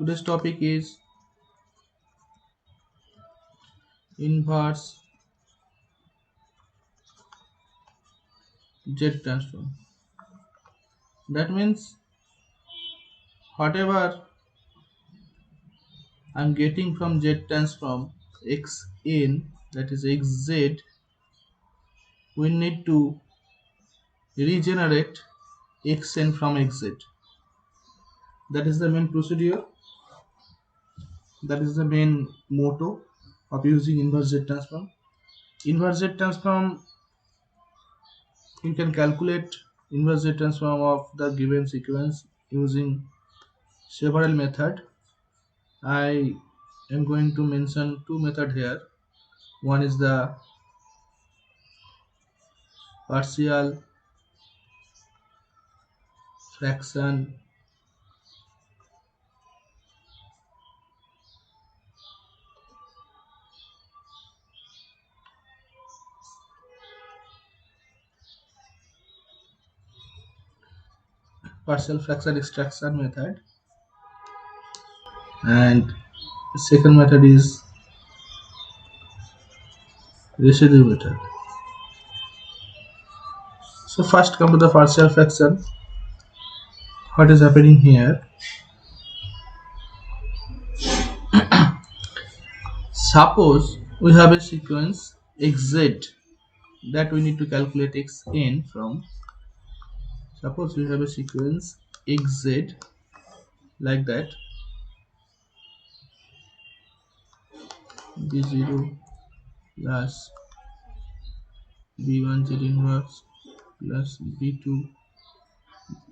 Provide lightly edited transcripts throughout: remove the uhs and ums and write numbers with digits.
Today's topic is inverse Z transform. That means whatever I'm getting from Z transform xn, that is xz, we need to regenerate xn from xz. That is the main procedure. That is the main motto of using inverse Z transform. Inverse Z transform, you can calculate inverse Z transform of the given sequence using several methods. I am going to mention two methods here. One is the partial fraction extraction method, and the second method is residue method. So first come to the partial fraction. What is happening here? Suppose we have a sequence xz that we need to calculate xn from. Suppose we have a sequence xz like that, b0 plus b1 z inverse plus b2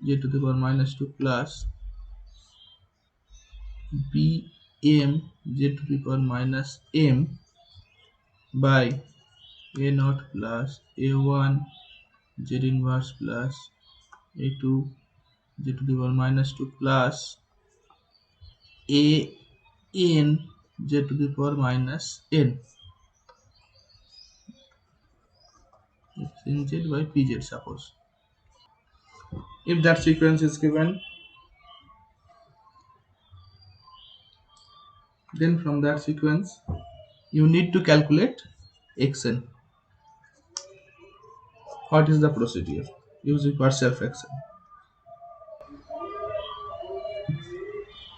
z to the power minus 2 plus bm z to the power minus m by a naught plus a1 z inverse plus a2 z to the power minus 2 plus a n z to the power minus n in z by pz. Suppose if that sequence is given, then from that sequence you need to calculate xn. What is the procedure? Using partial fraction.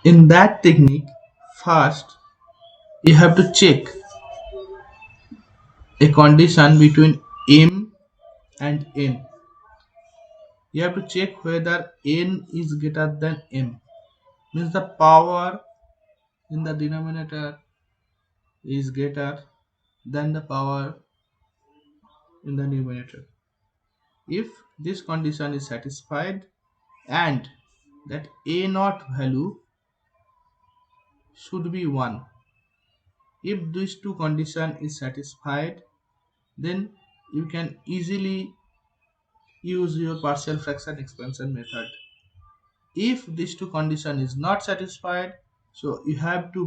In that technique, first you have to check a condition between m and n. You have to check whether n is greater than m. Means the power in the denominator is greater than the power in the numerator. If this condition is satisfied and that a naught value should be 1. If these two condition is satisfied, then you can easily use your partial fraction expansion method. If these two condition is not satisfied, so the you have to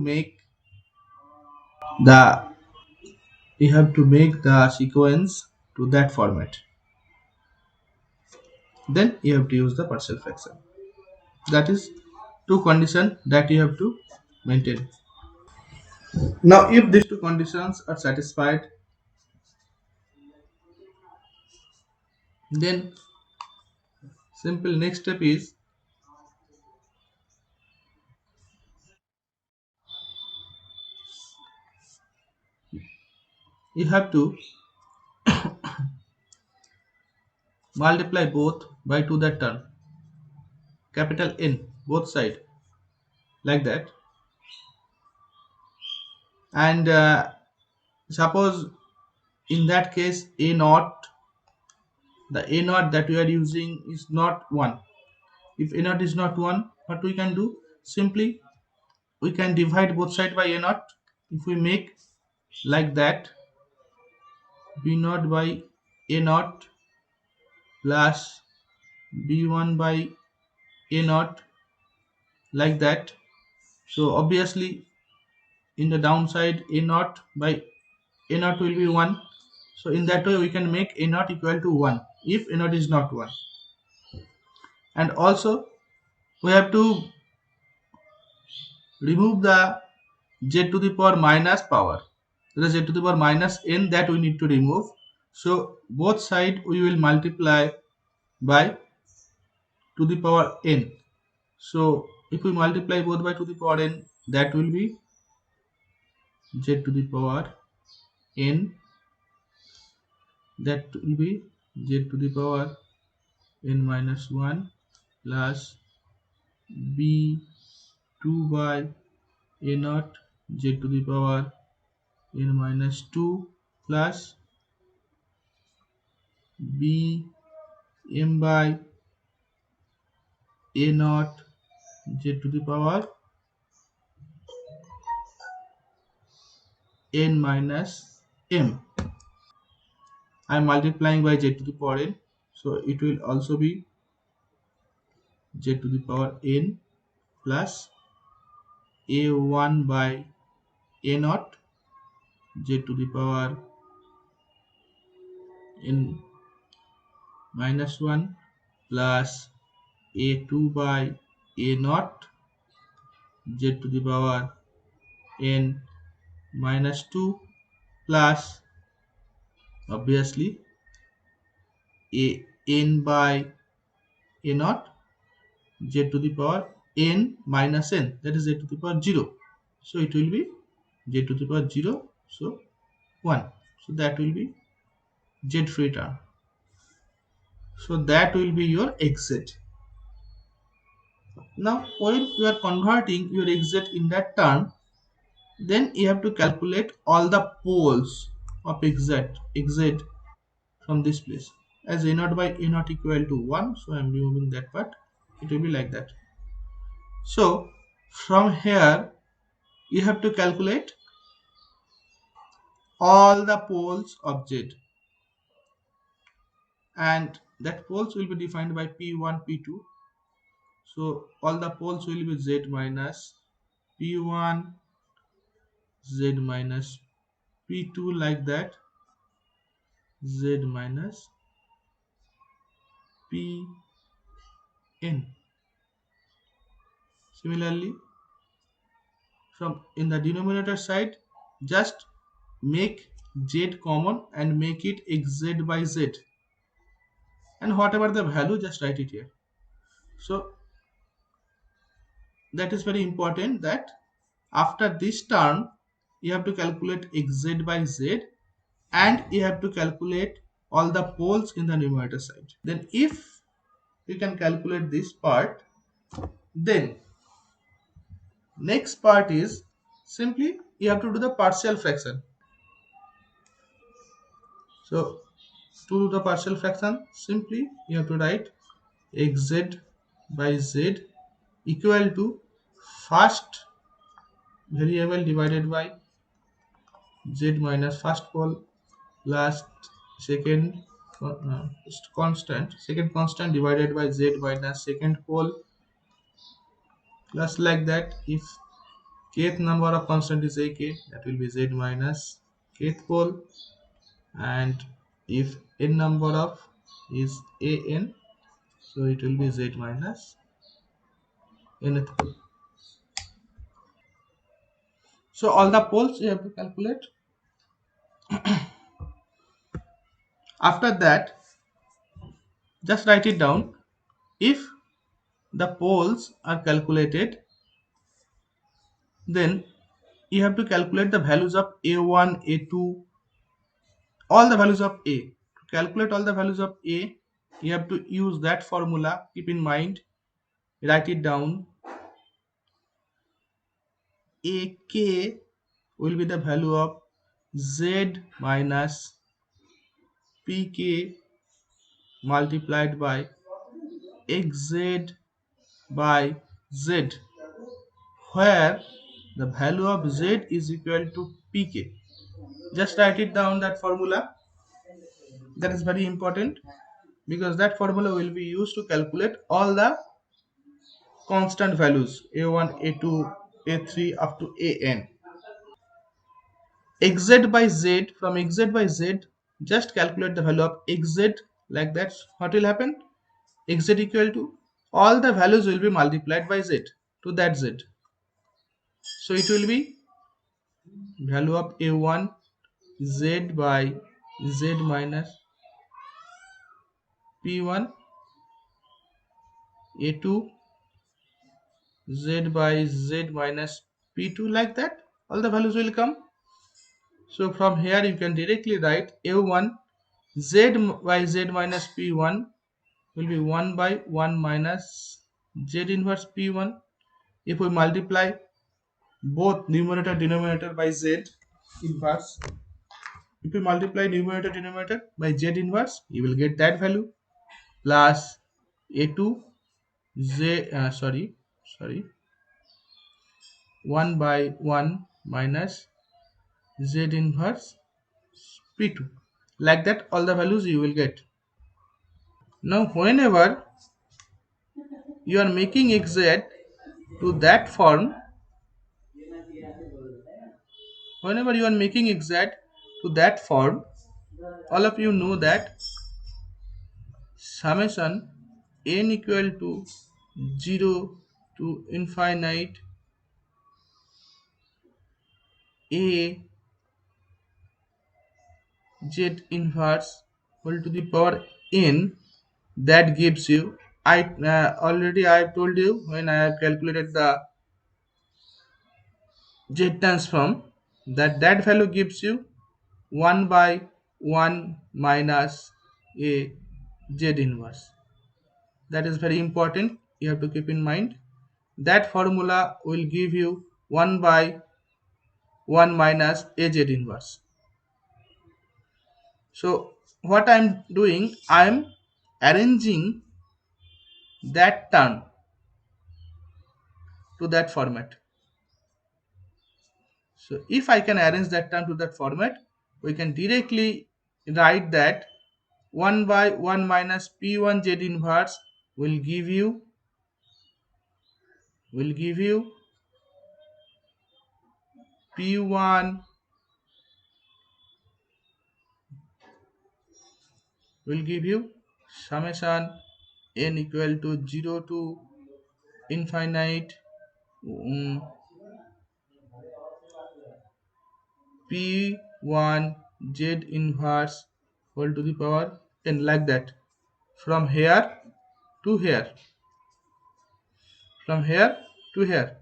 make the sequence to that format. Then you have to use the partial fraction. That is two conditions that you have to maintain. Now if these two conditions are satisfied, then simple next step is you have to multiply both by to the term capital N both side like that, and suppose in that case a naught, the a naught that we are using is not 1. If a naught is not 1, what we can do, simply we can divide both side by a naught. If we make like that, b naught by a naught plus b1 by a naught like that, so obviously in the downside a naught by a naught will be 1. So in that way we can make a naught equal to 1 if a naught is not 1. And also we have to remove the z to the power minus power. There is z to the power minus n that we need to remove. So both side we will multiply by to the power n. So if we multiply both by to the power n, that will be z to the power n, that will be z to the power n minus 1 plus b2 by a naught z to the power n minus 2 plus b m by a naught z to the power n minus m. I am multiplying by z to the power n, so it will also be z to the power n plus a1 by a naught z to the power n minus 1 plus a2 by a naught z to the power n minus 2 plus obviously a n by a naught z to the power n minus n, that is z to the power 0. So it will be z to the power 0, so 1. So that will be z free term. So that will be your exit. Now when you are converting your exit in that term, then you have to calculate all the poles of exit from this place. As a naught by a naught equal to 1, so I am removing that part. It will be like that. So from here you have to calculate all the poles of z, and that poles will be defined by p1 p2. So all the poles will be z minus p1, z minus p2, like that, z minus pn. Similarly, from in the denominator side, just make z common and make it xz by z, and whatever the value, just write it here. So that is very important, that after this term you have to calculate xz by z, and you have to calculate all the poles in the numerator side. Then if you can calculate this part, then next part is simply you have to do the partial fraction. So to do the partial fraction, simply you have to write xz by z equal to first variable divided by z minus first pole plus second constant divided by z minus second pole, plus like that. If kth number of constant is ak, that will be z minus kth pole, and if n number of is an, so it will be z minus nth pole. So all the poles you have to calculate. After that, just write it down. If the poles are calculated, then you have to calculate the values of a1, a2, all the values of a. To calculate all the values of a, you have to use that formula. Keep in mind, write it down. Ak will be the value of z minus pk multiplied by xz by z, where the value of z is equal to pk. Just write it down, that formula. That is very important, because that formula will be used to calculate all the constant values a1, a2, a3 up to an. Xz by z, from xz by z, just calculate the value of xz, like that. What will happen? Xz equal to, all the values will be multiplied by z to that z. So it will be value of a1 z by z minus p1, a2 z by z minus p2, like that all the values will come. So from here you can directly write a1 z by z minus p1 will be 1 by 1 minus z inverse p1. If we multiply both numerator denominator by z inverse, if we multiply numerator denominator by z inverse, you will get that value plus a2 z sorry 1 by 1 minus z inverse p2, like that all the values you will get. Now whenever you are making xz to that form, whenever you are making xz to that form, all of you know that summation n equal to 0 to infinite a z inverse whole to the power n, that gives you, I already I have told you when I have calculated the z transform, that value gives you 1 by 1 minus a z inverse. That is very important, you have to keep in mind. That formula will give you 1 by 1 minus a z inverse. So what I am doing, I am arranging that term to that format. So if I can arrange that term to that format, we can directly write that 1 by 1 minus p1 z inverse will give you p1 will give you summation n equal to 0 to infinite p1 z inverse whole to the power n, like that. From here to here, from here to here,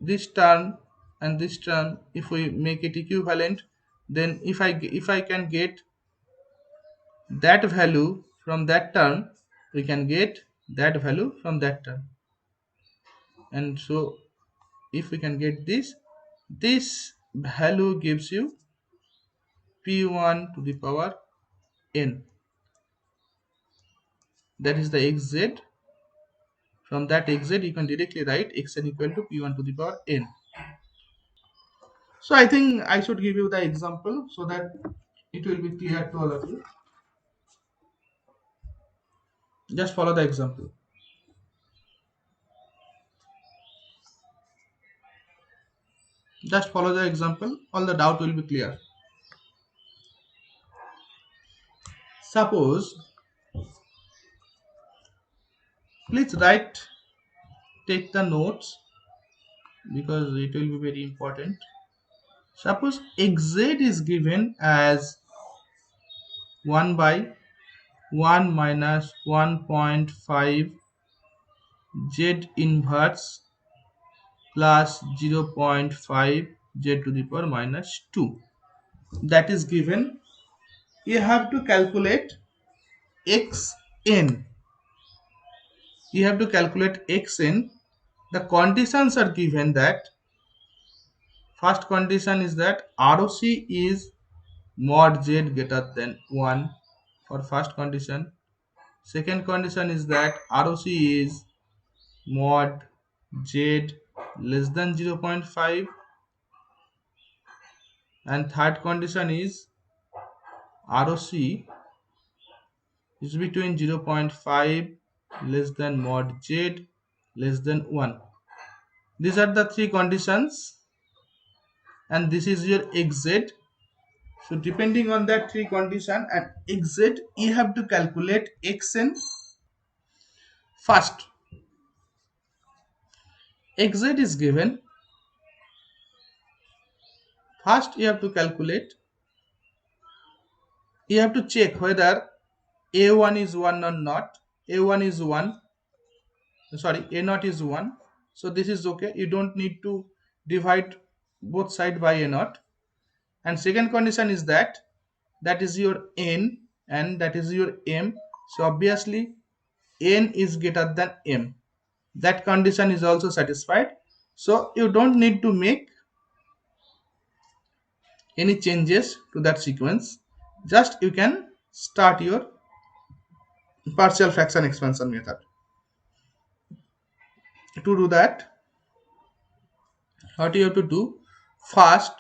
this term and this term, if we make it equivalent, then if I can get that value from that term, we can get that value from that term. And so if we can get this value gives you p1 to the power n, that is the xz. From that xz you can directly write xn equal to p1 to the power n. So I think I should give you the example so that it will be clear to all of you. Just follow the example. Just follow the example, all the doubt will be clear. Suppose, please write, take the notes because it will be very important. Suppose xz is given as 1 by 1 minus 1.5 z inverse plus 0.5 z to the power minus 2. That is given. You have to calculate xn. You have to calculate xn. The conditions are given that first condition is that ROC is mod z greater than 1 for first condition. Second condition is that ROC is mod z less than 0.5, and third condition is ROC is between 0.5 less than mod z less than 1. These are the three conditions and this is your xz. So depending on that three condition and xz, you have to calculate xn. First, xz is given. First you have to calculate, you have to check whether a1 is 1 or not. A1 is 1, sorry, a naught is 1, so this is okay. You don't need to divide both side by a naught. And second condition is that that is your n and that is your m, so obviously n is greater than m. That condition is also satisfied, so you don't need to make any changes to that sequence. Just you can start your partial fraction expansion method. To do that, what you have to do, first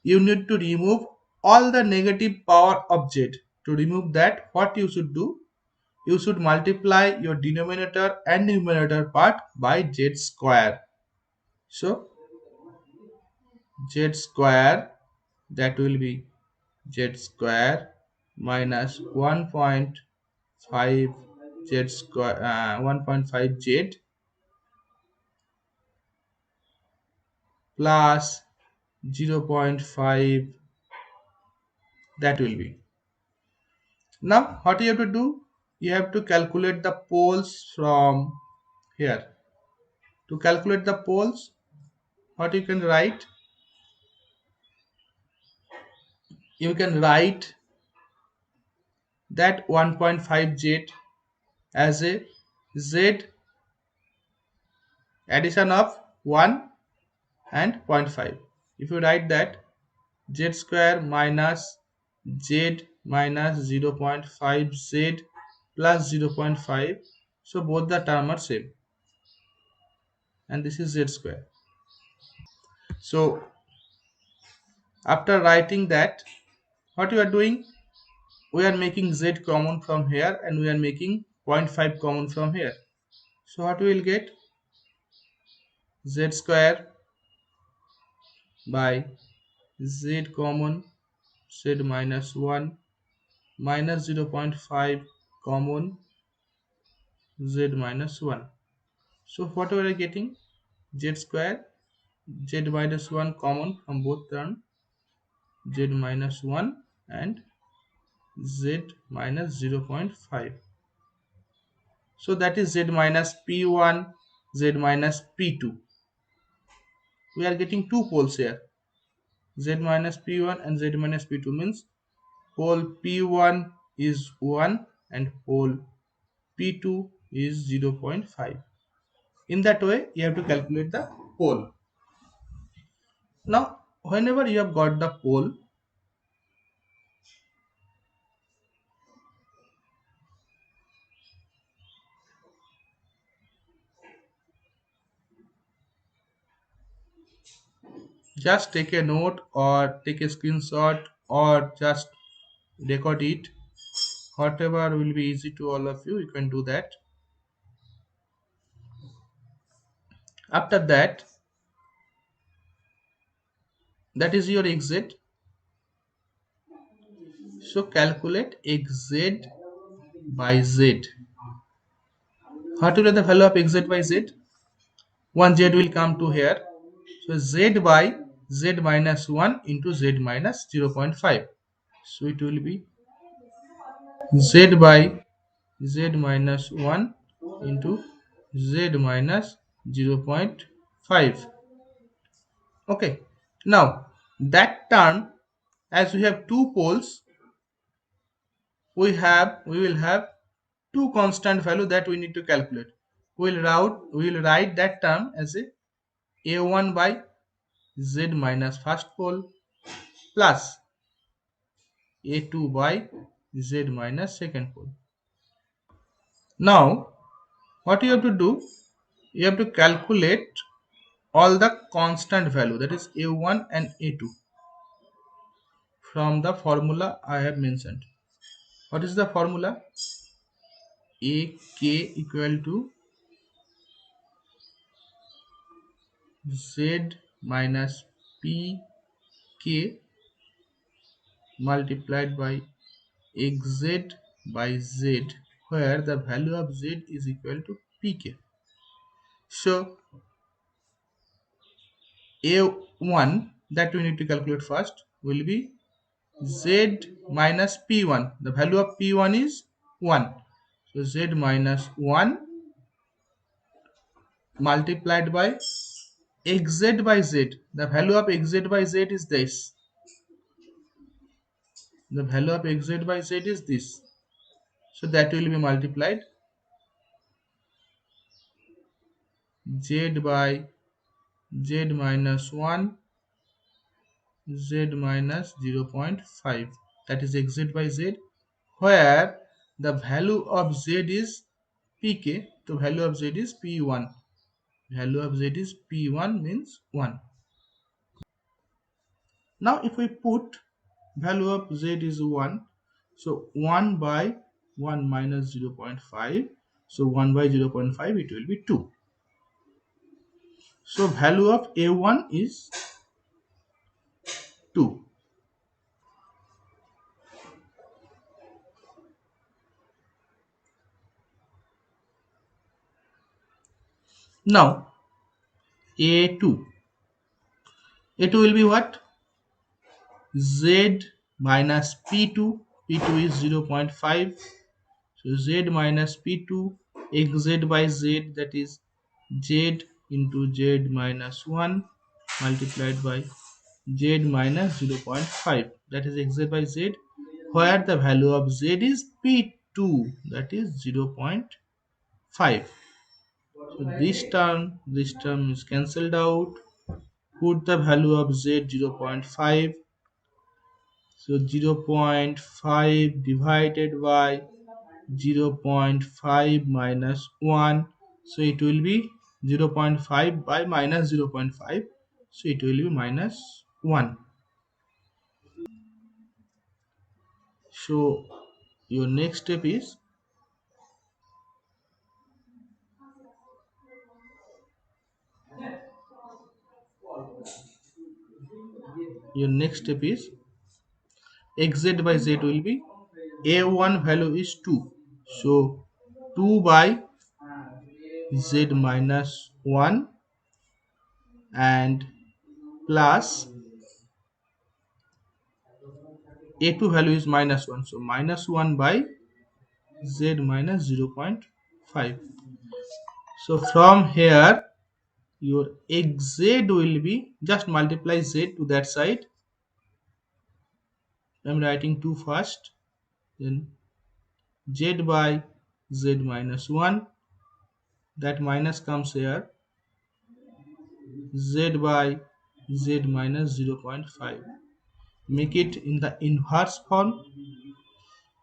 you need to remove all the negative power of z. To remove that, what you should do, you should multiply your denominator and numerator part by z square. So z square, that will be z square minus 1.5 z square, 1.5 z plus 0.5, that will be. Now what you have to do, you have to calculate the poles from here. To calculate the poles, what you can write, you can write that 1.5 z as a z addition of 1 and zero point 0.5. If you write that z square minus z minus 0.5 z plus 0.5, so both the term are same, and this is z square. So after writing that, what you are doing, we are making z common from here and we are making zero point 0.5 common from here. So what we will get, z square by z common z minus 1 minus 0.5 common z minus 1. So what we are getting, z square, z minus 1 common from both terms, z minus 1 and z minus 0.5. So that is z minus p1, z minus p2. We are getting two poles here, z minus p1 and z minus p2, means pole p1 is 1 and pole p2 is 0.5. In that way you have to calculate the pole. Now whenever you have got the pole, just take a note or take a screenshot or just record it, whatever will be easy to all of you, you can do that. After that, that is your xz. So calculate xz by z. What will be the value of xz by z? One z will come to here. So z by z minus 1 into z minus 0.5. So it will be z by z minus 1 into z minus 0.5. Okay. Now that term, as we have two poles, we will have two constant value that we need to calculate. We will write that term as a1 by z minus first pole plus a2 by z minus second pole. Now what you have to do, you have to calculate all the constant value, that is a1 and a2, from the formula I have mentioned. What is the formula? Ak equal to z minus pk multiplied by xz by z, where the value of z is equal to pk. So A1 that we need to calculate first will be Z minus P1. The value of P1 is 1. So Z minus 1 multiplied by xz by z. The value of xz by z is this. The value of xz by z is this. So that will be multiplied z by z minus 1 z minus 0.5, that is xz by z, where the value of z is pk. The value of z is p1. Value of z is p1 means 1. Now if we put value of z is 1, so 1 by 1 minus 0.5, so 1 by 0.5 it will be 2. So value of a1 is 2. Now a2 will be what? Z minus p2. P2 is 0.5. So z minus p2 xz by z, that is z into z minus 1 multiplied by z minus 0.5, that is xz by z, where the value of z is p2, that is 0.5. So this term is cancelled out. Put the value of z 0.5. So 0.5 divided by 0.5 minus 1. So it will be 0.5 by minus 0.5. So it will be minus 1. So your next step is xz by z will be a1 value is 2. So 2 by z minus 1 and plus a2 value is minus 1. So minus 1 by z minus 0.5. So from here your xz will be, just multiply z to that side. I am writing 2 first, then z by z minus 1, that minus comes here, z by z minus 0.5. Make it in the inverse form.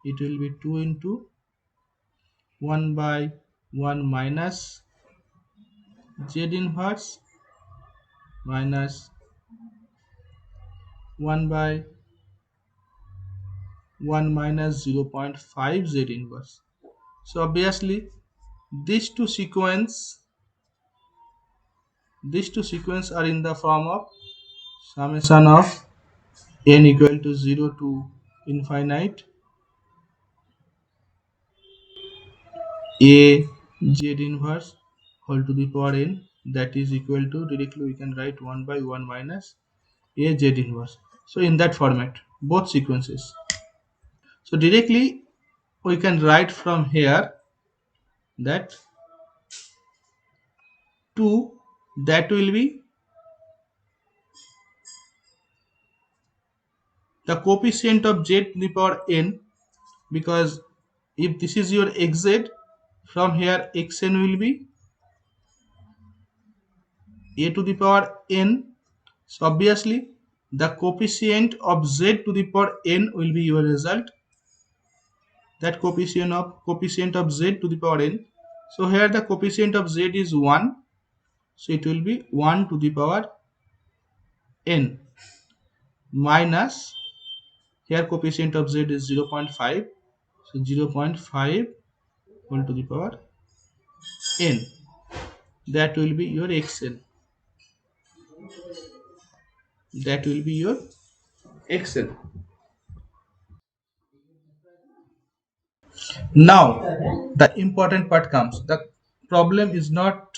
It will be 2 into 1 by 1 minus z inverse minus 1 by 1 minus 0.5 z inverse. So obviously these two sequence are in the form of summation of n equal to 0 to infinite a z inverse whole to the power n, that is equal to, directly we can write 1 by 1 minus a z inverse. So in that format both sequences. So directly we can write from here that 2, that will be the coefficient of z to the power n, because if this is your xz, from here xn will be a to the power n. So obviously the coefficient of z to the power n will be your result, that coefficient of z to the power n. So here the coefficient of z is 1, so it will be 1 to the power n minus, here coefficient of z is 0.5, so 0.5 whole to the power n, that will be your xn, that will be your xn. Now the important part comes. The problem is not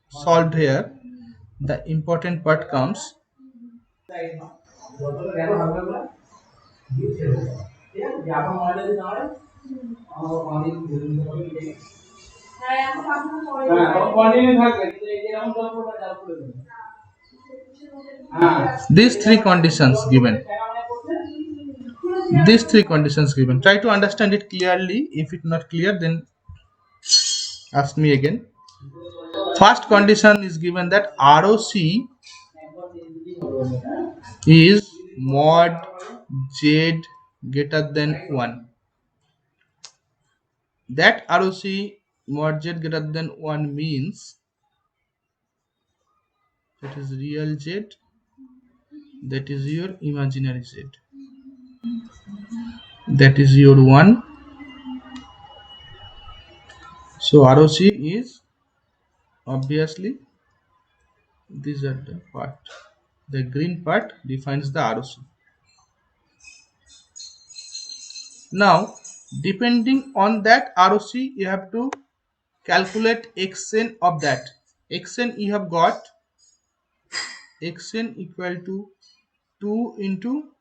solved here. the important part comes. These three conditions given. These three conditions given. Try to understand it clearly. If it's not clear, then ask me again. First condition is given that ROC is mod Z greater than 1. That ROC mod Z greater than 1 means that is real Z, that is your imaginary Z. That is your 1. So ROC is obviously these are the part. The green part defines the ROC. Now, depending on that ROC, you have to calculate xn of that. Xn you have got xn equal to 2 into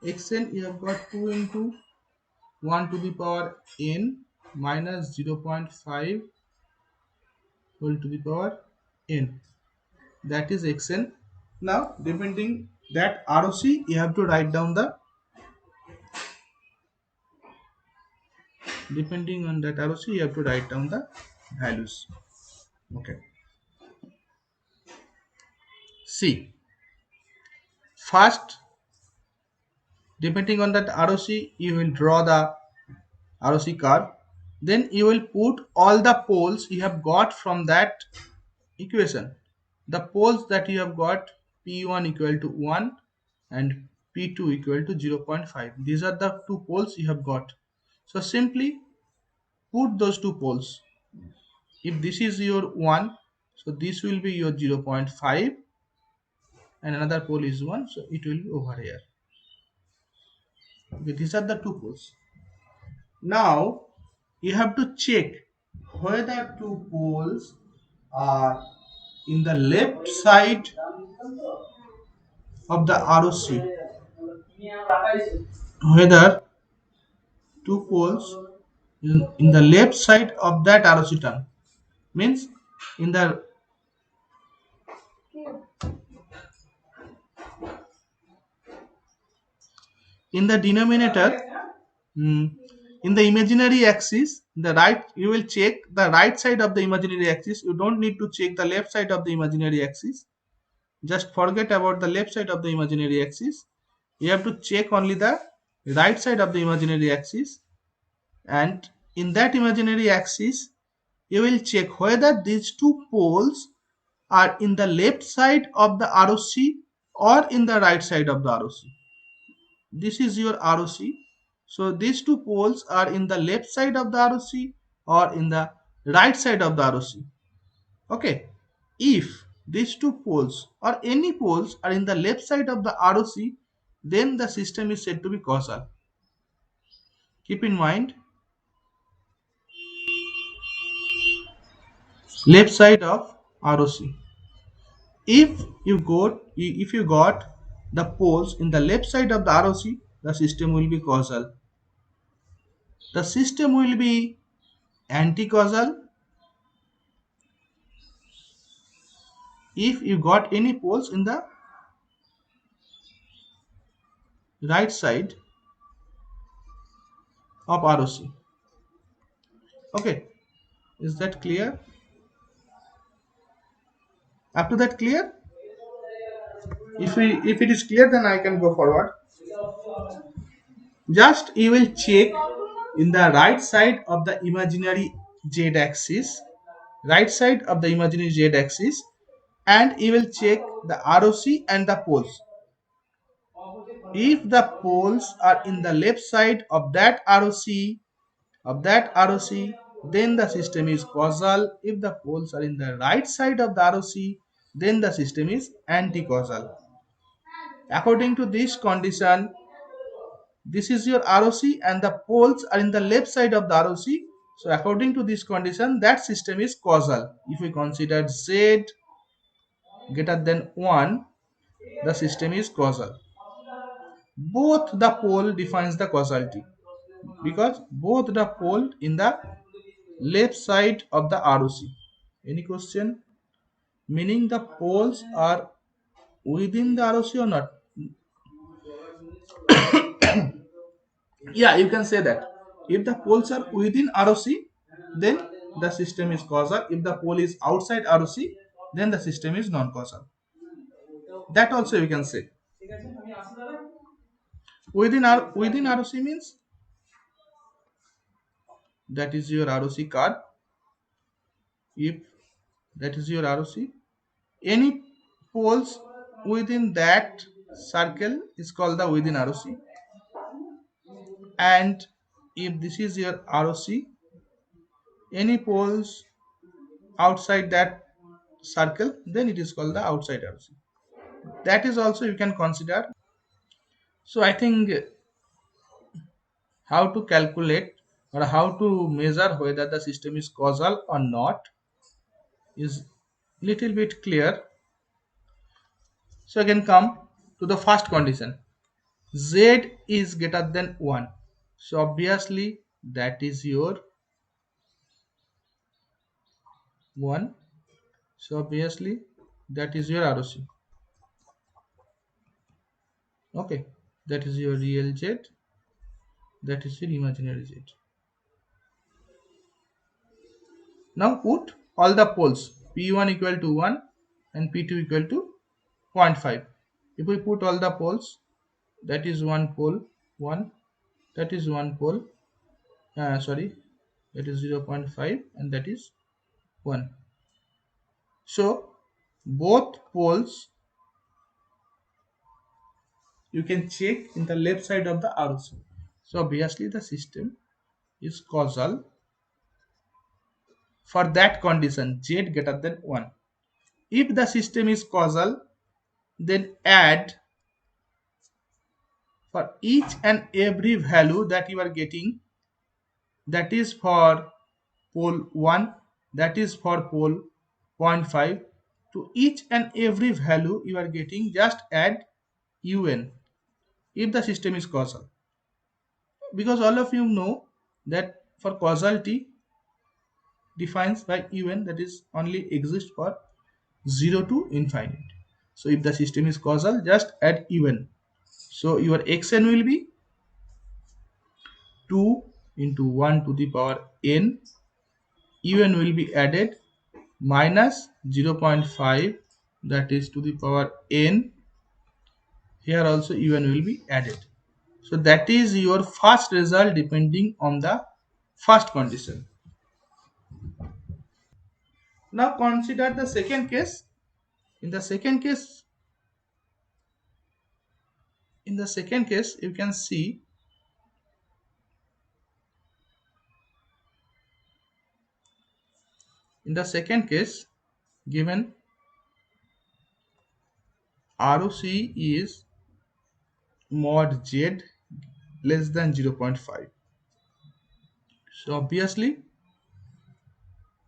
xn you have got 2 into 1 to the power n minus 0.5 whole to the power n. That is xn. Now, depending that ROC, you have to write down the depending on that ROC, you have to write down the values. Okay. See, first, depending on that ROC, you will draw the ROC curve. Then you will put all the poles you have got from that equation. The poles that you have got, P1 equal to 1 and P2 equal to 0.5. These are the two poles you have got. So simply put those two poles. If this is your 1, so this will be your 0.5 and another pole is 1, so it will be over here. Okay, these are the two poles. Now you have to check whether two poles are in the left side of the ROC, whether two poles in the left side of that ROC term, means in the denominator, in the imaginary axis, the right, you will check the right side of the imaginary axis. You don't need to check the left side of the imaginary axis. Just forget about the left side of the imaginary axis. You have to check only the right side of the imaginary axis, and in that imaginary axis you will check whether these two poles are in the left side of the ROC or in the right side of the ROC. This is your ROC. So these two poles are in the left side of the ROC or in the right side of the ROC. Okay. If these two poles or any poles are in the left side of the ROC, then the system is said to be causal. Keep in mind, left side of ROC. If you got the poles in the left side of the ROC, the system will be causal. The system will be anti-causal if you got any poles in the right side of ROC. Okay, is that clear? Up to that clear? If it is clear, then I can go forward. Just you will check in the right side of the imaginary z axis, right side of the imaginary z axis, and you will check the ROC and the poles. If the poles are in the left side of that ROC, then the system is causal. If the poles are in the right side of the ROC, then the system is anti-causal. According to this condition, this is your ROC and the poles are in the left side of the ROC, So according to this condition, that system is causal. If we consider Z greater than 1, the system is causal. Both the pole defines the causality because both the pole in the left side of the ROC. Any question? Meaning the poles are within the ROC or not? Yeah, you can say that. If the poles are within ROC, then the system is causal. If the pole is outside ROC, then the system is non-causal. That also you can say. Within ROC means that is your ROC card. If that is your ROC, any poles within that circle is called the within ROC. And if this is your ROC, any poles outside that circle, then it is called the outside ROC. That is also you can consider. So I think how to calculate or how to measure whether the system is causal or not is little bit clear. So again come to the first condition. Z is greater than 1. So obviously that is your 1. So obviously that is your ROC. Okay. That is your real Z. That is your imaginary Z. Now put all the poles P1 equal to 1 and P2 equal to 0.5. If we put all the poles, that is one pole 1, that is one pole, sorry, that is 0.5 and that is 1. So both poles you can check in the left side of the ROC. So obviously the system is causal for that condition Z greater than 1. If the system is causal, then add for each and every value that you are getting, that is for pole 1, that is for pole zero point 0.5, to each and every value you are getting, just add un if the system is causal, because all of you know that for causality defines by un, that is only exist for 0 to infinite. So if the system is causal, just add un. So your xn will be 2 into 1 to the power n. Un will be added minus 0.5, that is to the power n. Here also un will be added. So that is your first result depending on the first condition. Now consider the second case. In the second case, you can see in the second case given ROC is mod Z less than 0.5. So obviously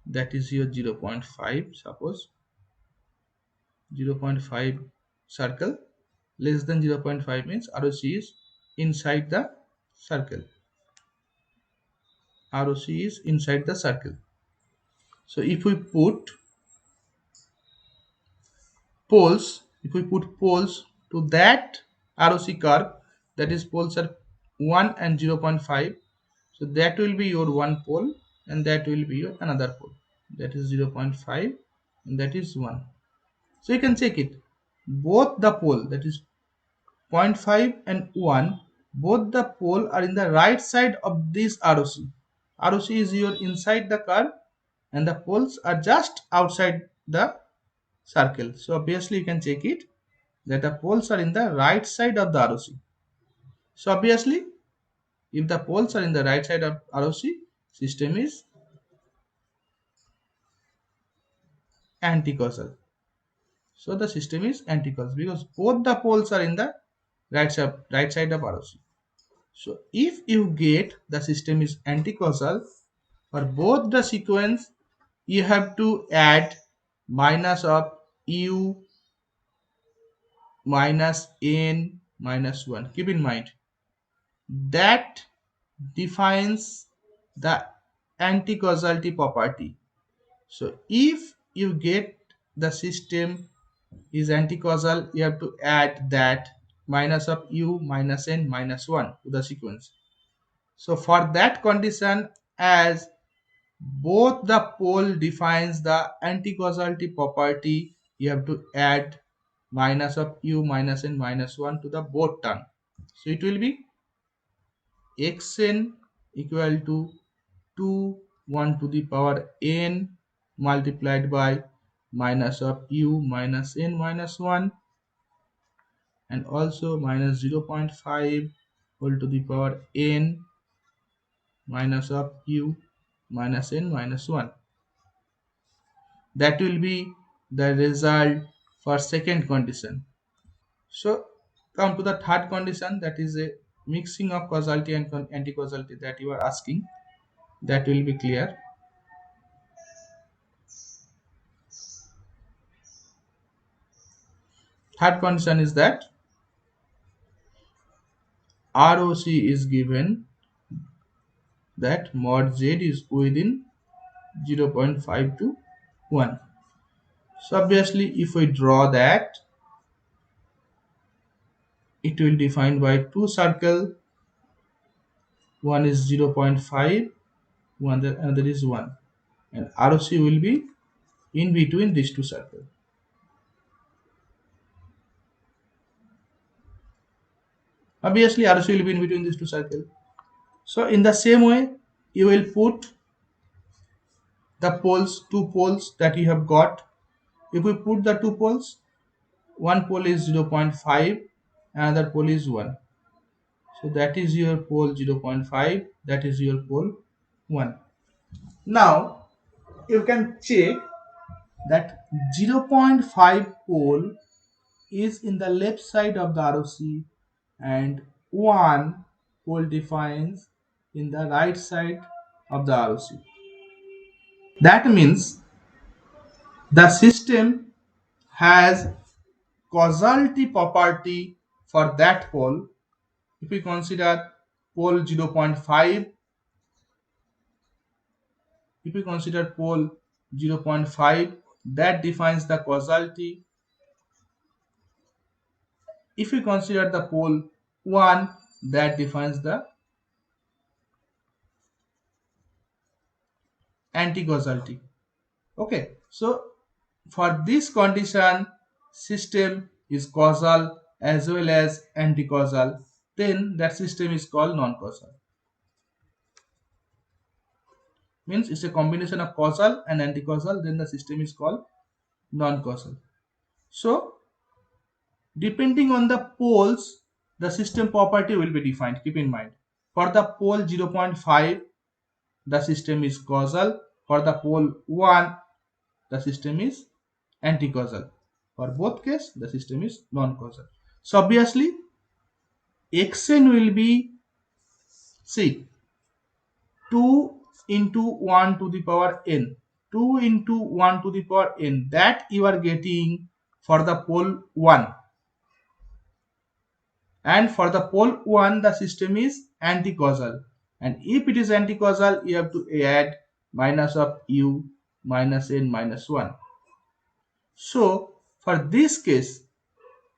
that is your 0.5. Suppose 0.5 circle less than 0.5 means ROC is inside the circle. ROC is inside the circle. So if we put poles, to that ROC curve, that is poles are 1 and 0.5, so that will be your one pole and that will be your another pole, that is 0.5 and that is 1. So you can check it, both the pole, that is 0.5 and 1, both the pole are in the right side of this ROC. ROC is your inside the curve and the poles are just outside the circle. So obviously you can check it that the poles are in the right side of the ROC. So obviously if the poles are in the right side of ROC, system is anti-causal. So the system is anti-causal because both the poles are in the right side of ROC. So if you get the system is anti-causal, For both the sequence, you have to add minus of u minus n minus 1. Keep in mind that defines the anti-causality property. So if you get the system is anti-causal, you have to add that minus of u minus n minus 1 to the sequence. So for that condition, as both the pole defines the anti-causality property, you have to add minus of u minus n minus 1 to the both term. So it will be xn equal to 2 1 to the power n multiplied by minus of u minus n minus 1 and also minus 0.5 whole to the power n minus of u minus n minus 1. That will be the result for second condition. So come to the third condition, that is a mixing of causality and anti-causality that you are asking. That will be clear. Third condition is that ROC is given that mod Z is within 0.5 to 1. So obviously if we draw that, it will define by two circle. One is 0.5, another is 1, and ROC will be in between these two circles. Obviously ROC will be in between these two circles. So in the same way, you will put the poles, two poles that you have got. If we put the two poles, one pole is 0.5, another pole is 1. So that is your pole 0.5, that is your pole 1. Now you can check that 0.5 pole is in the left side of the ROC and 1 pole defines in the right side of the ROC. That means the system has causality property for that pole. If we consider pole 0.5, if we consider pole 0.5, that defines the causality. If we consider the pole 1, that defines the anti-causality. Okay, so for this condition, system is causal as well as anti-causal, then that system is called non-causal. Means it's a combination of causal and anti-causal, then the system is called non-causal. So depending on the poles, the system property will be defined. Keep in mind, for the pole 0.5, the system is causal. For the pole 1, the system is anti-causal. For both cases, the system is non-causal. So obviously xn will be, see, 2 into 1 to the power n. 2 into 1 to the power n, that you are getting for the pole 1. And for the pole 1, the system is anti-causal. And if it is anti-causal, you have to add minus of u minus n minus 1. So for this case,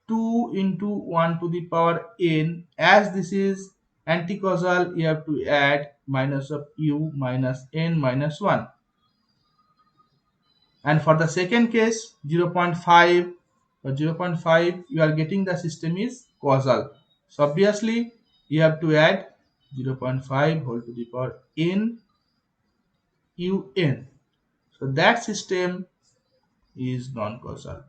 2 into 1 to the power n, as this is anti-causal, you have to add minus of u minus n minus 1. And for the second case, 0.5 or 0.5, you are getting the system is causal. So obviously you have to add 0.5 whole to the power n un. So that system is non-causal.